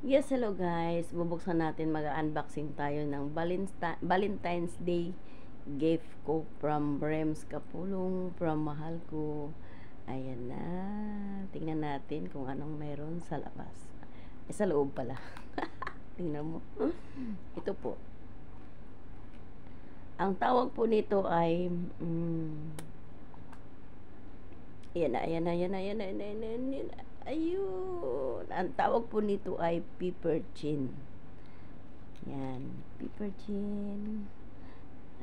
Yes, hello guys. Bubuksan natin, mag-unboxing tayo ng Valentine's Day gift ko from Brems Kapulong, from mahal ko. Ayan na. Tingnan natin kung anong meron sa labas. Sa loob pala. Tingnan mo. Ito po. Ang tawag po nito ay ayan na. Ayun. Ang tawag po nito ay pepper chin. Yan. Pepper chin.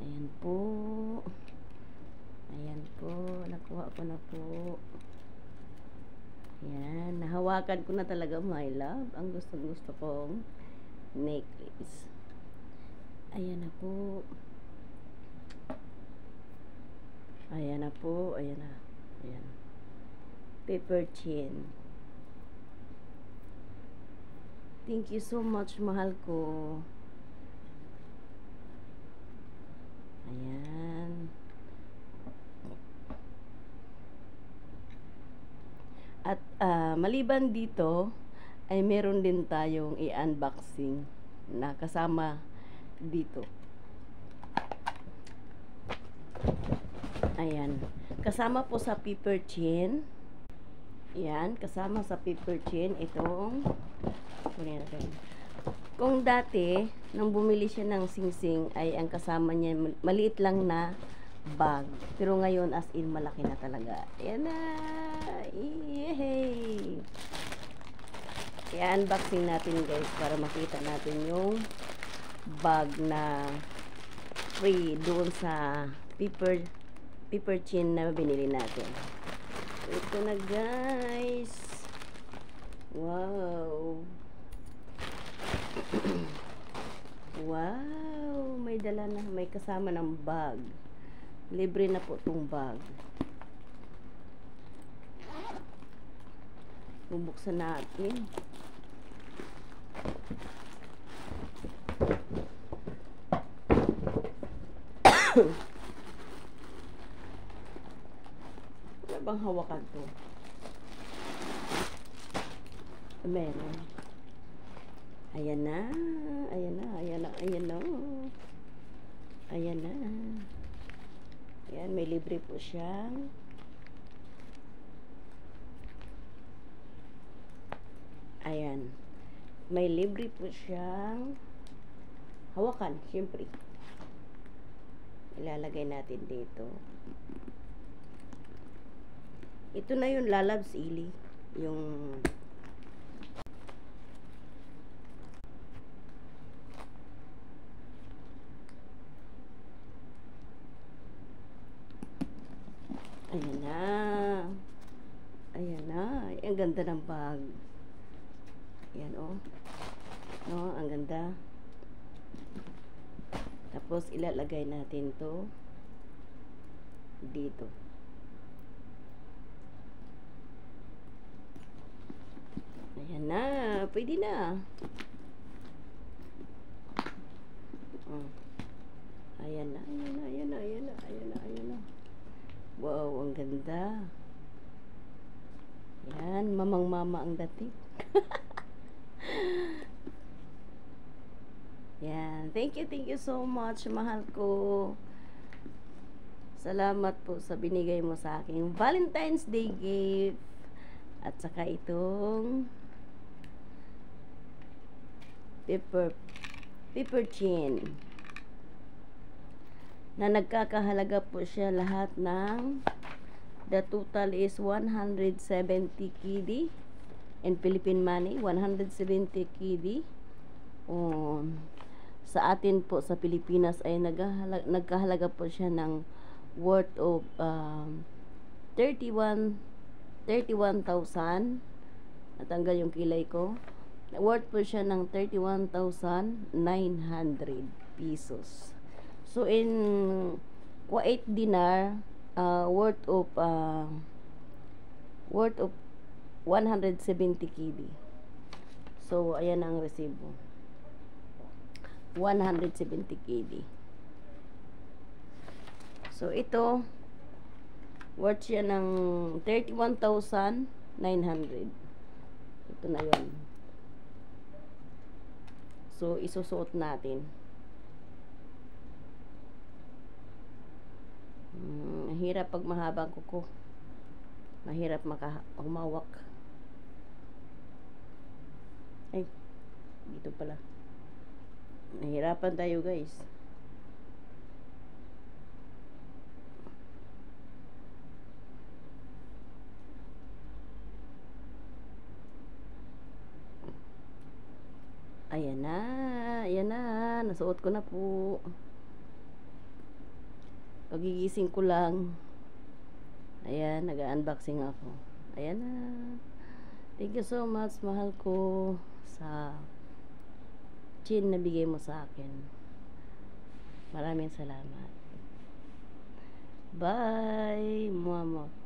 Ayan po. Ayan po. Nakuha ko na po. Yan. Nahawakan ko na talaga, my love. Ang gusto kong necklace. Ayan na po. Ayan na po. Ayan na. Ayan. Pepper chin. Thank you so much, mahal ko. Ayan. At maliban dito, ay meron din tayong i-unboxing na kasama dito. Ayan. Kasama po sa pepper chin. Ayan. Kasama sa pepper chin itong kung dati, nang bumili siya ng singsing, ay ang kasama niya, maliit lang na bag. Pero ngayon, as in, malaki na talaga. Ayan na! Yay! I-unboxing natin, guys, para makita natin yung bag na free doon sa pepper chin na binili natin. Ito na, guys! Wow! Wow, may dala na, may kasama ng bag. Libre na po itong bag. Bubuksan natin. Wala bang hawakan to? Meron. Ayan na. Ayan na. Ayan na. Ayan na. Ayan na. Ayan, may libre po siyang ayan. May libre po siyang hawakan, syempre. Ilalagay natin dito. Ito na yung Lalabs Ili. Yung ayan na. Ayan na. Ang ganda ng bag. Ayan, oh. No, ang ganda. Tapos, ilalagay natin to dito. Ayan na. Pwede na. Ayan na. Ayan na. Ayan na. Ayan na. Ayan na. Ayan na. Wow, ang ganda. Yan, mamang-mama ang dating. Yan, thank you so much, mahal ko. Salamat po sa binigay mo sa aking Valentine's Day gift. At saka itong pepper chin. Na nagkakahalaga po siya lahat ng the total is 170 KD in Philippine money, 170 KD. Sa atin po sa Pilipinas ay nagkahalaga po siya ng worth of 31,000. Natanggal yung kilay ko. Worth po siya ng 31,900 pesos. So in Kuwait dinar, worth of 170 KD. So ayan ang resibo. 170 KD. So ito worth siya ng 31,900. Ito na yun. So, isusuot natin. Hirap pag mahabang kuko. Mahirap humawak. Ay, dito pala. Nahirapan tayo, guys. Ayan na. Ayan na. Nasuot ko na po. Pagigising ko lang. Ayan, nag-unboxing ako. Ayan na. Thank you so much, mahal ko, sa chin na bigay mo sa akin. Maraming salamat. Bye, Muamot.